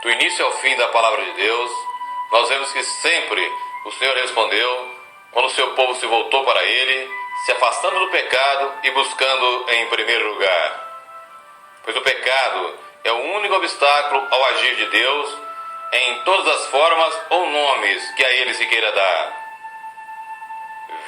do início ao fim da palavra de Deus, nós vemos que sempre o Senhor respondeu quando o seu povo se voltou para Ele, se afastando do pecado e buscando em primeiro lugar. Pois o pecado é o único obstáculo ao agir de Deus em todas as formas ou nomes que a Ele se queira dar.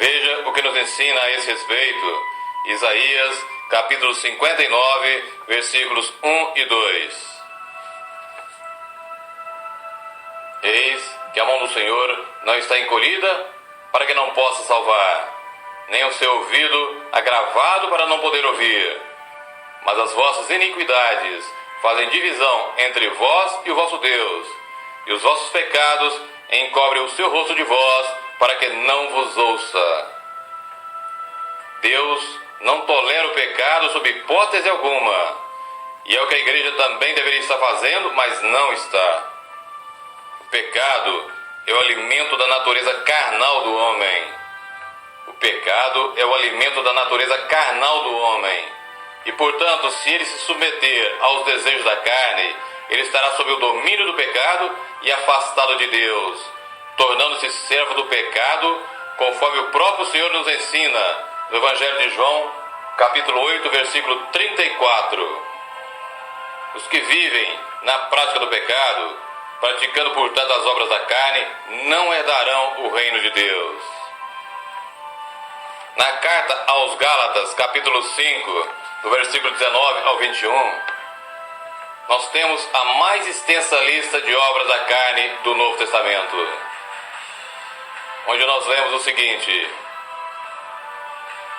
Veja o que nos ensina a esse respeito Isaías, capítulo 59, versículos 1 e 2. Eis que a mão do Senhor não está encolhida para que não possa salvar, nem o seu ouvido agravado para não poder ouvir. Mas as vossas iniquidades fazem divisão entre vós e o vosso Deus, e os vossos pecados encobrem o seu rosto de vós para que não vos ouça. Deus não tolera o pecado sob hipótese alguma, e é o que a igreja também deveria estar fazendo, mas não está. O pecado é o alimento da natureza carnal do homem. O pecado é o alimento da natureza carnal do homem. E, portanto, se ele se submeter aos desejos da carne, ele estará sob o domínio do pecado e afastado de Deus, tornando-se servo do pecado, conforme o próprio Senhor nos ensina no Evangelho de João, capítulo 8, versículo 34. Os que vivem na prática do pecado, praticando, portanto, as obras da carne, não herdarão o reino de Deus. Na carta aos Gálatas, capítulo 5, do versículo 19 ao 21, nós temos a mais extensa lista de obras da carne do Novo Testamento, onde nós lemos o seguinte: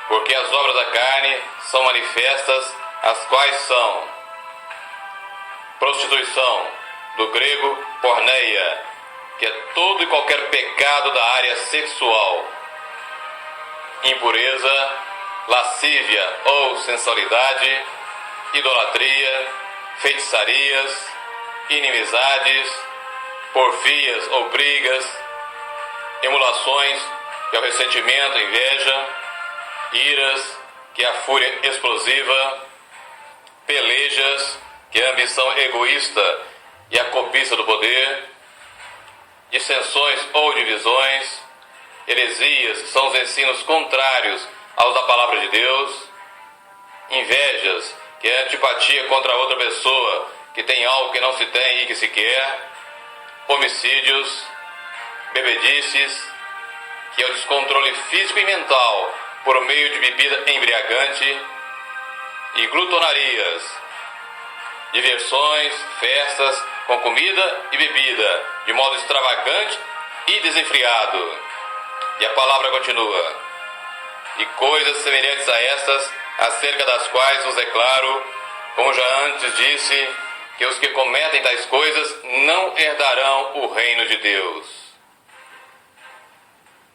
porque as obras da carne são manifestas, as quais são prostituição, do grego porneia, que é todo e qualquer pecado da área sexual, impureza, lascívia ou sensualidade, idolatria, feitiçarias, inimizades, porfias ou brigas, emulações, que é o ressentimento, a inveja, iras, que é a fúria explosiva, pelejas, que é a ambição egoísta e a cobiça do poder, dissensões ou divisões, heresias, que são os ensinos contrários aos da palavra de Deus, invejas, que é a antipatia contra outra pessoa que tem algo que não se tem e que se quer, homicídios, bebedices, que é o descontrole físico e mental por meio de bebida embriagante, e glutonarias, diversões, festas com comida e bebida, de modo extravagante e desenfreado. E a palavra continua: e coisas semelhantes a estas, acerca das quais vos declaro, como já antes disse, que os que cometem tais coisas não herdarão o reino de Deus.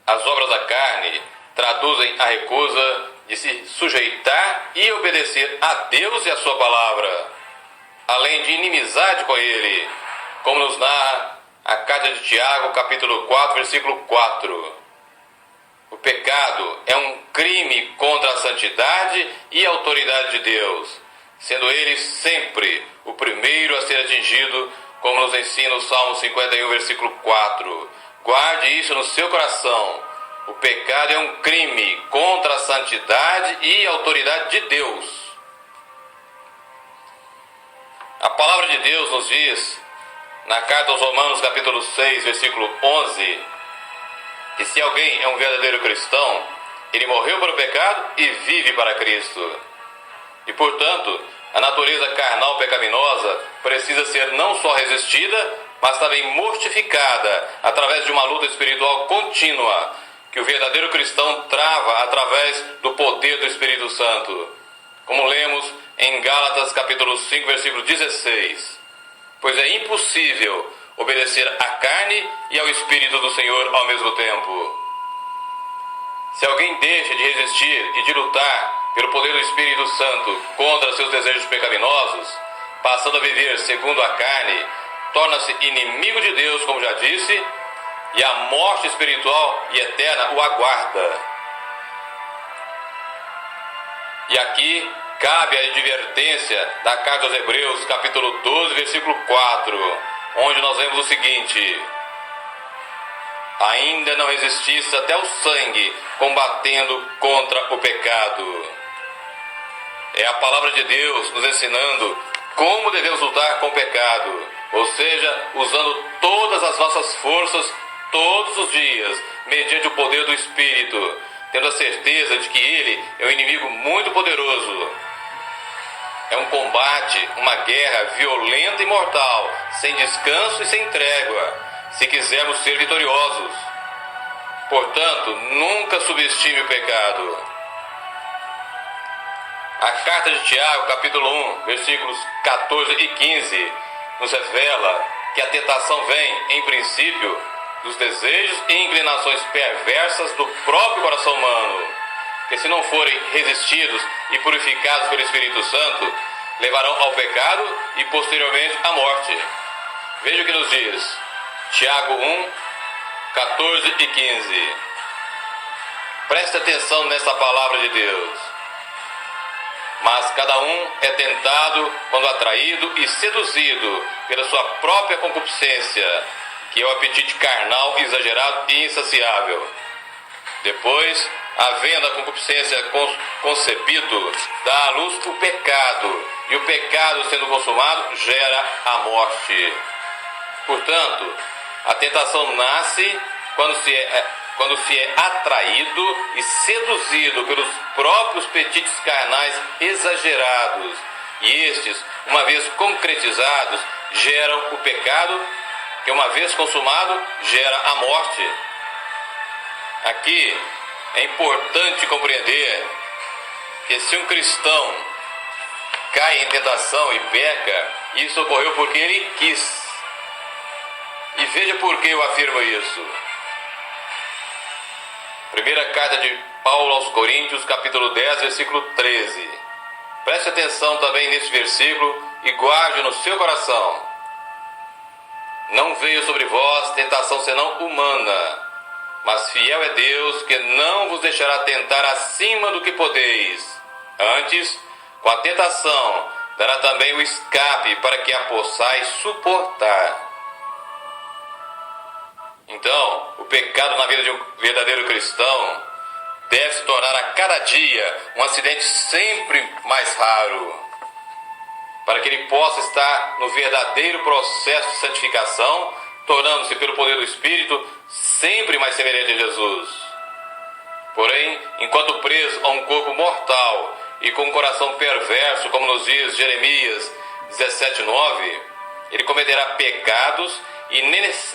As obras da carne traduzem a recusa de se sujeitar e obedecer a Deus e a sua palavra, além de inimizade com Ele, como nos narra a carta de Tiago, capítulo 4, versículo 4. O pecado é um crime contra a santidade e a autoridade de Deus, sendo Ele sempre o primeiro a ser atingido, como nos ensina o Salmo 51, versículo 4. Guarde isso no seu coração. O pecado é um crime contra a santidade e a autoridade de Deus. A palavra de Deus nos diz, na carta aos Romanos, capítulo 6, versículo 11, que se alguém é um verdadeiro cristão, ele morreu para o pecado e vive para Cristo. E, portanto, a natureza carnal pecaminosa precisa ser não só resistida, mas também mortificada através de uma luta espiritual contínua, que o verdadeiro cristão trava através do poder do Espírito Santo, como lemos em Gálatas capítulo 5, versículo 16. Pois é impossível obedecer à carne e ao Espírito do Senhor ao mesmo tempo. Se alguém deixa de resistir e de lutar pelo poder do Espírito Santo contra seus desejos pecaminosos, passando a viver segundo a carne, torna-se inimigo de Deus, como já disse, e a morte espiritual e eterna o aguarda. E aqui cabe a advertência da carta aos Hebreus, capítulo 12, versículo 4, onde nós vemos o seguinte: ainda não resististe até o sangue, combatendo contra o pecado. É a palavra de Deus nos ensinando como devemos lutar com o pecado, ou seja, usando todas as nossas forças todos os dias, mediante o poder do Espírito, tendo a certeza de que ele é um inimigo muito poderoso. É um combate, uma guerra violenta e mortal, sem descanso e sem trégua, se quisermos ser vitoriosos. Portanto, nunca subestime o pecado. A carta de Tiago, capítulo 1, versículos 14 e 15, nos revela que a tentação vem, em princípio, dos desejos e inclinações perversas do próprio coração humano, que, se não forem resistidos e purificados pelo Espírito Santo, levarão ao pecado e posteriormente à morte. Veja o que nos diz Tiago 1, 14 e 15. Preste atenção nessa palavra de Deus. Mas cada um é tentado quando atraído e seduzido pela sua própria concupiscência, que é o apetite carnal exagerado e insaciável. Depois, havendo a concupiscência concebido, dá à luz o pecado, e o pecado, sendo consumado, gera a morte. Portanto, a tentação nasce quando se é atraído e seduzido pelos próprios apetites carnais exagerados, e estes, uma vez concretizados, geram o pecado, que, uma vez consumado, gera a morte. Aqui é importante compreender que, se um cristão cai em tentação e peca, isso ocorreu porque ele quis. E veja por que eu afirmo isso. Primeira carta de Paulo aos Coríntios, capítulo 10, versículo 13. Preste atenção também nesse versículo e guarde no seu coração. Não veio sobre vós tentação senão humana, mas fiel é Deus, que não vos deixará tentar acima do que podeis. Antes, com a tentação, dará também o escape para que a possais suportar. Então, o pecado na vida de um verdadeiro cristão deve se tornar a cada dia um acidente sempre mais raro, para que ele possa estar no verdadeiro processo de santificação, tornando-se, pelo poder do Espírito, sempre mais semelhante a Jesus. Porém, enquanto preso a um corpo mortal e com um coração perverso, como nos diz Jeremias 17:9, ele cometerá pecados e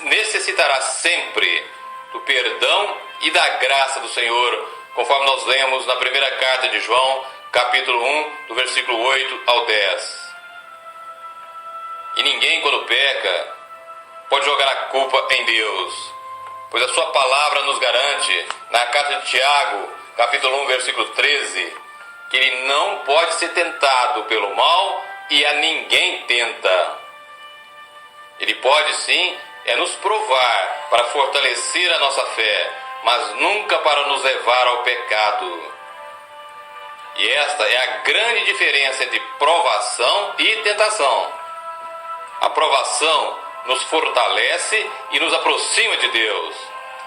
necessitará sempre do perdão e da graça do Senhor, conforme nós lemos na primeira carta de João, capítulo 1, do versículo 8 ao 10. E ninguém, quando peca, pode jogar a culpa em Deus, pois a sua palavra nos garante, na carta de Tiago, capítulo 1, versículo 13, que ele não pode ser tentado pelo mal e a ninguém tenta. Ele pode sim nos provar para fortalecer a nossa fé, mas nunca para nos levar ao pecado. E esta é a grande diferença entre provação e tentação. A provação nos fortalece e nos aproxima de Deus,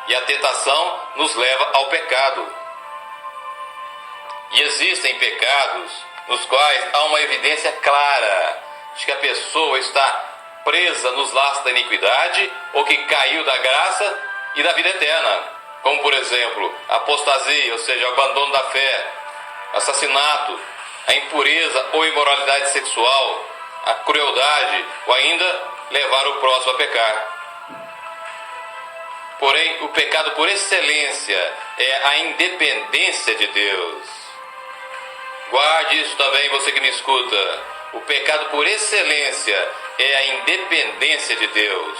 e a tentação nos leva ao pecado. E existem pecados nos quais há uma evidência clara de que a pessoa está presa nos laços da iniquidade ou que caiu da graça e da vida eterna, como, por exemplo, a apostasia, ou seja, o abandono da fé, assassinato, a impureza ou imoralidade sexual, a crueldade ou ainda levar o próximo a pecar. Porém, o pecado por excelência é a independência de Deus. Guarde isso também, você que me escuta. O pecado por excelência é a independência de Deus.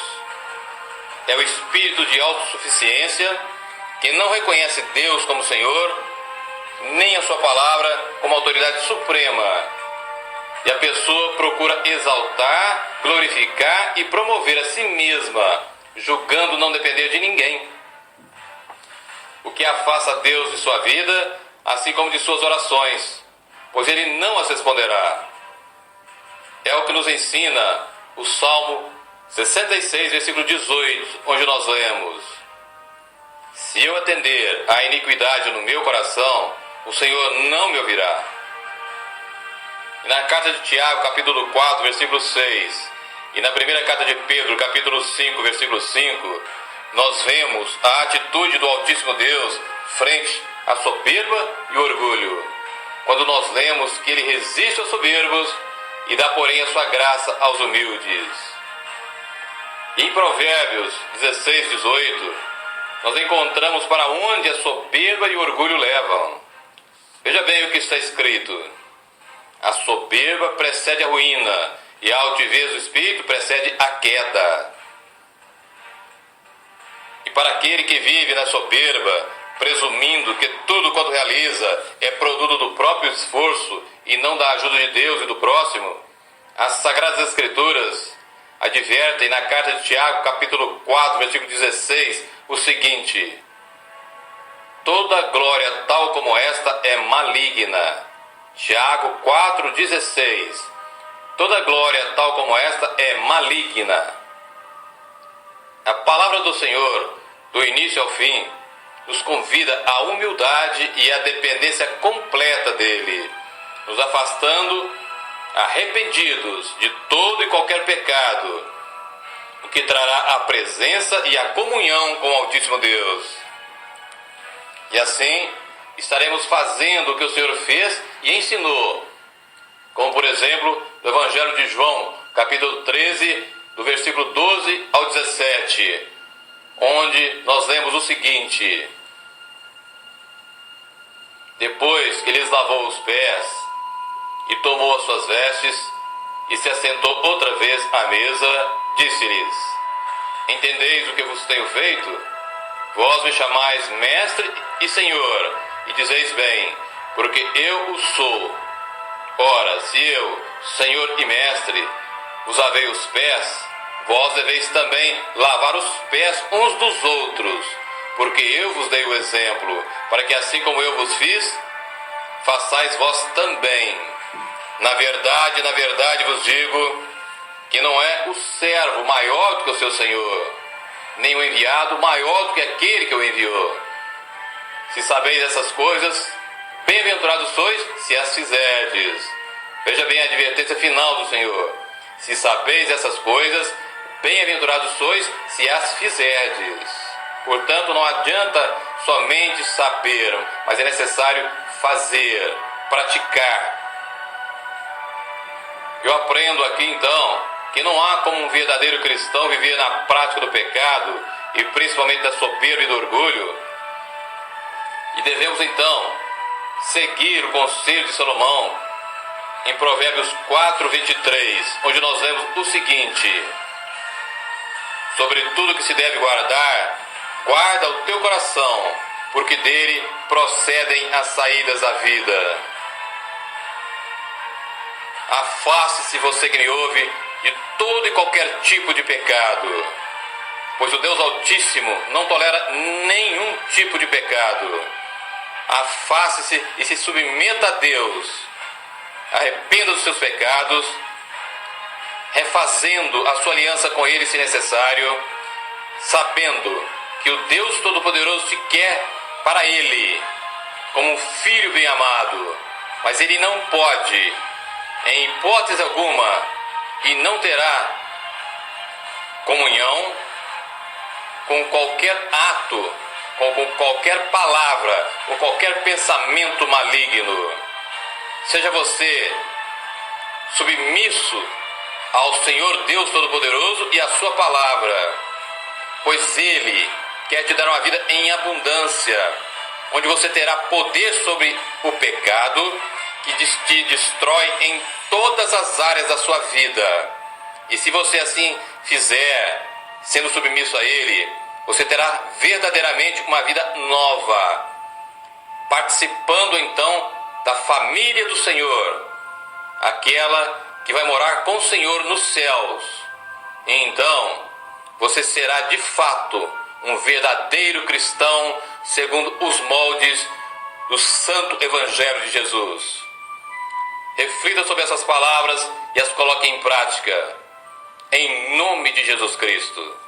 É o espírito de autossuficiência que não reconhece Deus como Senhor, nem a sua palavra como autoridade suprema. E a pessoa procura exaltar, glorificar e promover a si mesma, julgando não depender de ninguém. O que afasta Deus de sua vida, assim como de suas orações, pois Ele não as responderá. É o que nos ensina o Salmo 66, versículo 18, onde nós lemos: se eu atender à iniquidade no meu coração, o Senhor não me ouvirá. E na carta de Tiago, capítulo 4, versículo 6, e na primeira carta de Pedro, capítulo 5, versículo 5, nós vemos a atitude do Altíssimo Deus frente à soberba e orgulho, quando nós lemos que Ele resiste aos soberbos e dá, porém, a sua graça aos humildes. E em Provérbios 16, 18, nós encontramos para onde a soberba e o orgulho levam. Veja bem o que está escrito: a soberba precede a ruína, e a altivez do espírito precede a queda. E para aquele que vive na soberba, presumindo que tudo quanto realiza é produto do próprio esforço e não da ajuda de Deus e do próximo, as Sagradas Escrituras advertem na carta de Tiago, capítulo 4, versículo 16, o seguinte: toda glória tal como esta é maligna. Tiago 4,16. Toda glória tal como esta é maligna. A palavra do Senhor, do início ao fim, nos convida à humildade e à dependência completa dEle, nos afastando arrependidos de todo e qualquer pecado, o que trará a presença e a comunhão com o Altíssimo Deus. E assim estaremos fazendo o que o Senhor fez e ensinou, como por exemplo no Evangelho de João, capítulo 13, do versículo 12 ao 17, onde nós lemos o seguinte: depois que lhes lavou os pés e tomou as suas vestes e se assentou outra vez à mesa, disse-lhes: entendeis o que vos tenho feito? Vós me chamais mestre e senhor, e dizeis bem, porque eu o sou. Ora, se eu, senhor e mestre, vos lavei os pés, vós deveis também lavar os pés uns dos outros, porque eu vos dei o exemplo, para que assim como eu vos fiz, façais vós também. Na verdade vos digo que não é o servo maior do que o seu senhor, nem o enviado maior do que aquele que o enviou. Se sabeis essas coisas, bem-aventurados sois se as fizerdes. Veja bem a advertência final do Senhor: se sabeis essas coisas, bem-aventurados sois se as fizerdes. Portanto, não adianta somente saber, mas é necessário fazer, praticar. Eu aprendo aqui então que não há como um verdadeiro cristão viver na prática do pecado e principalmente da soberba e do orgulho. E devemos então seguir o conselho de Salomão em Provérbios 4:23, onde nós lemos o seguinte: sobre tudo que se deve guardar, guarda o teu coração, porque dele procedem as saídas da vida. Afaste-se, você que me ouve, de todo e qualquer tipo de pecado, pois o Deus Altíssimo não tolera nenhum tipo de pecado. Afaste-se e se submeta a Deus. Arrependa dos seus pecados, refazendo a sua aliança com Ele se necessário, sabendo que o Deus Todo-Poderoso te quer para Ele, como um filho bem amado, mas Ele não pode, em hipótese alguma, e não terá comunhão com qualquer ato, com qualquer palavra, com qualquer pensamento maligno. Seja você submisso ao Senhor Deus Todo-Poderoso e à sua palavra, pois Ele quer te dar uma vida em abundância, onde você terá poder sobre o pecado que te destrói em todas as áreas da sua vida. E se você assim fizer, sendo submisso a Ele, você terá verdadeiramente uma vida nova, participando então da família do Senhor, aquela que vai morar com o Senhor nos céus. E então você será de fato um verdadeiro cristão segundo os moldes do Santo Evangelho de Jesus. Reflita sobre essas palavras e as coloque em prática. em nome de Jesus Cristo.